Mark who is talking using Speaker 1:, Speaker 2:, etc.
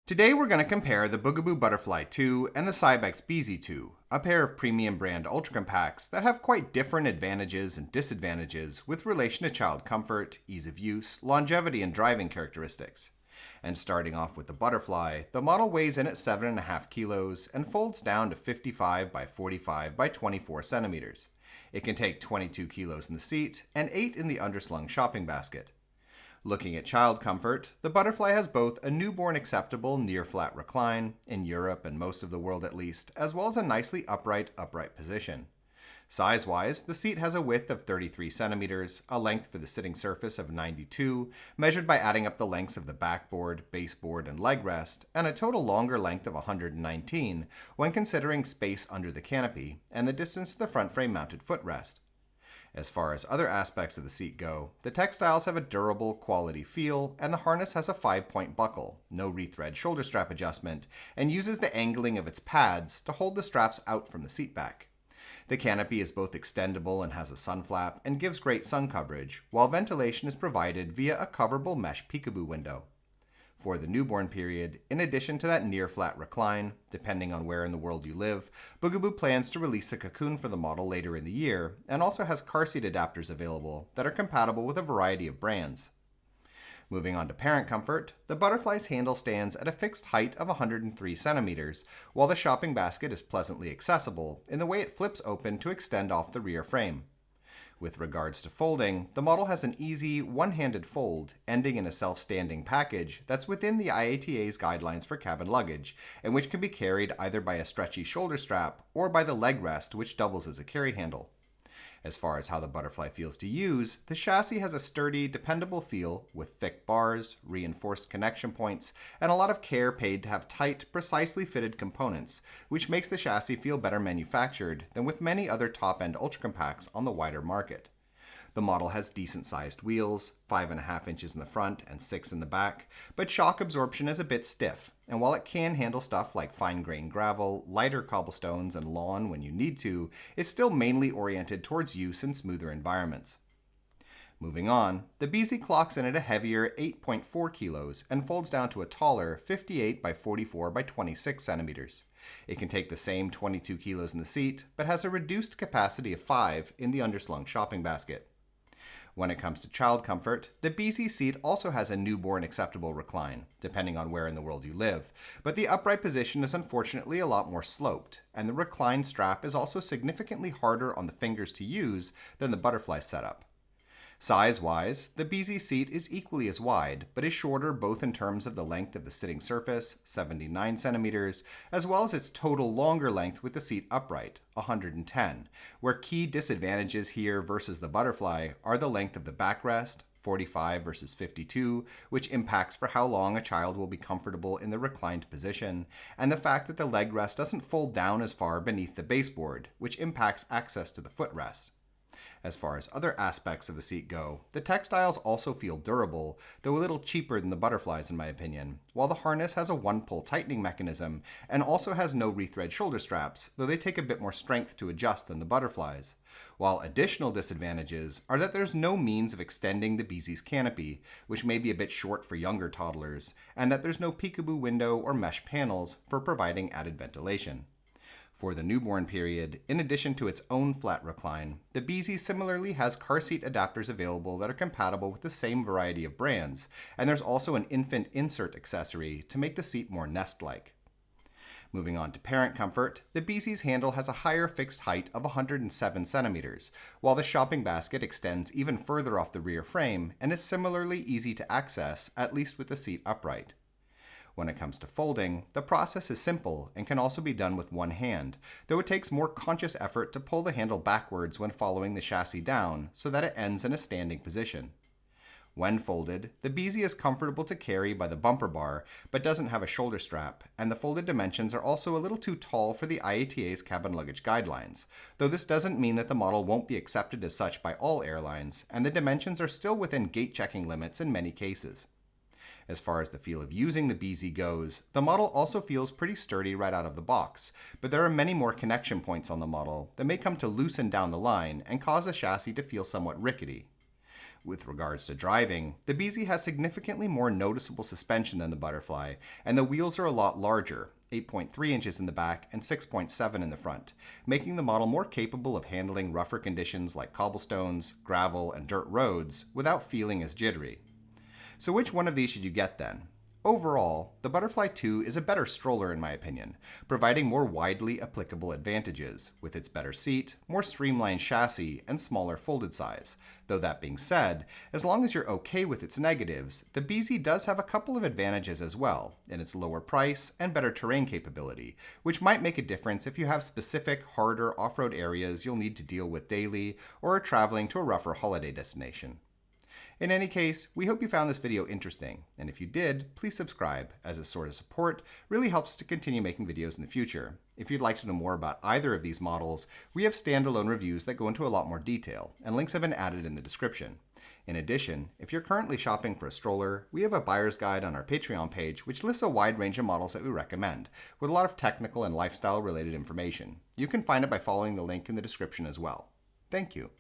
Speaker 1: Today we're going to compare the Bugaboo Butterfly 2 and the Cybex Beezy 2, a pair of premium brand ultra compacts that have quite different advantages and disadvantages with relation to child comfort, ease of use, longevity, and driving characteristics. And starting off with the Butterfly, the model weighs in at 7.5 kilos and folds down to 55 by 45 by 24 centimeters. It can take 22 kilos in the seat and 8 in the underslung shopping basket. Looking at child comfort, the Butterfly has both a newborn acceptable near-flat recline, in Europe and most of the world at least, as well as a nicely upright position. Size-wise, the seat has a width of 33 centimeters, a length for the sitting surface of 92, measured by adding up the lengths of the backboard, baseboard, and leg rest, and a total longer length of 119 when considering space under the canopy and the distance to the front frame mounted footrest. As far as other aspects of the seat go, the textiles have a durable, quality feel, and the harness has a 5-point buckle, no rethread shoulder strap adjustment, and uses the angling of its pads to hold the straps out from the seat back. The canopy is both extendable and has a sun flap and gives great sun coverage, while ventilation is provided via a coverable mesh peekaboo window. For the newborn period, in addition to that near-flat recline, depending on where in the world you live, Bugaboo plans to release a cocoon for the model later in the year, and also has car seat adapters available that are compatible with a variety of brands. Moving on to parent comfort, the Butterfly's handle stands at a fixed height of 103 centimeters, while the shopping basket is pleasantly accessible in the way it flips open to extend off the rear frame. With regards to folding, the model has an easy, one-handed fold, ending in a self-standing package that's within the IATA's guidelines for cabin luggage, and which can be carried either by a stretchy shoulder strap or by the leg rest, which doubles as a carry handle. As far as how the Butterfly feels to use, the chassis has a sturdy, dependable feel with thick bars, reinforced connection points, and a lot of care paid to have tight, precisely fitted components, which makes the chassis feel better manufactured than with many other top-end ultra compacts on the wider market. The model has decent-sized wheels, 5.5 inches in the front and 6 in the back, but shock absorption is a bit stiff, and while it can handle stuff like fine-grained gravel, lighter cobblestones, and lawn when you need to, it's still mainly oriented towards use in smoother environments. Moving on, the Beezy clocks in at a heavier 8.4 kilos and folds down to a taller 58 by 44 by 26 centimeters. It can take the same 22 kilos in the seat, but has a reduced capacity of 5 in the underslung shopping basket. When it comes to child comfort, the Beezy seat also has a newborn acceptable recline, depending on where in the world you live, but the upright position is unfortunately a lot more sloped, and the recline strap is also significantly harder on the fingers to use than the Butterfly setup. Size-wise, the Beezy seat is equally as wide, but is shorter both in terms of the length of the sitting surface, 79 centimeters, as well as its total longer length with the seat upright, 110, where key disadvantages here versus the Butterfly are the length of the backrest, 45 versus 52, which impacts for how long a child will be comfortable in the reclined position, and the fact that the leg rest doesn't fold down as far beneath the baseboard, which impacts access to the footrest. As far as other aspects of the seat go, the textiles also feel durable, though a little cheaper than the Butterflies in my opinion, while the harness has a one-pull tightening mechanism and also has no rethread shoulder straps, though they take a bit more strength to adjust than the Butterflies. While additional disadvantages are that there's no means of extending the Beezy's canopy, which may be a bit short for younger toddlers, and that there's no peekaboo window or mesh panels for providing added ventilation. For the newborn period, in addition to its own flat recline, the Beezy similarly has car seat adapters available that are compatible with the same variety of brands, and there's also an infant insert accessory to make the seat more nest-like. Moving on to parent comfort, the Beezy's handle has a higher fixed height of 107 centimeters, while the shopping basket extends even further off the rear frame and is similarly easy to access, at least with the seat upright. When it comes to folding, the process is simple and can also be done with one hand, though it takes more conscious effort to pull the handle backwards when following the chassis down so that it ends in a standing position. When folded, the Beezy is comfortable to carry by the bumper bar, but doesn't have a shoulder strap, and the folded dimensions are also a little too tall for the IATA's cabin luggage guidelines, though this doesn't mean that the model won't be accepted as such by all airlines, and the dimensions are still within gate checking limits in many cases. As far as the feel of using the Beezy goes, the model also feels pretty sturdy right out of the box, but there are many more connection points on the model that may come to loosen down the line and cause the chassis to feel somewhat rickety. With regards to driving, the Beezy has significantly more noticeable suspension than the Butterfly, and the wheels are a lot larger, 8.3 inches in the back and 6.7 in the front, making the model more capable of handling rougher conditions like cobblestones, gravel, and dirt roads without feeling as jittery. So which one of these should you get then? Overall, the Butterfly 2 is a better stroller in my opinion, providing more widely applicable advantages with its better seat, more streamlined chassis, and smaller folded size. Though that being said, as long as you're okay with its negatives, the Beezy does have a couple of advantages as well, in its lower price and better terrain capability, which might make a difference if you have specific, harder off-road areas you'll need to deal with daily or are traveling to a rougher holiday destination. In any case, we hope you found this video interesting, and if you did, please subscribe, as this sort of support really helps us to continue making videos in the future. If you'd like to know more about either of these models, we have standalone reviews that go into a lot more detail, and links have been added in the description. In addition, if you're currently shopping for a stroller, we have a buyer's guide on our Patreon page which lists a wide range of models that we recommend, with a lot of technical and lifestyle related information. You can find it by following the link in the description as well. Thank you.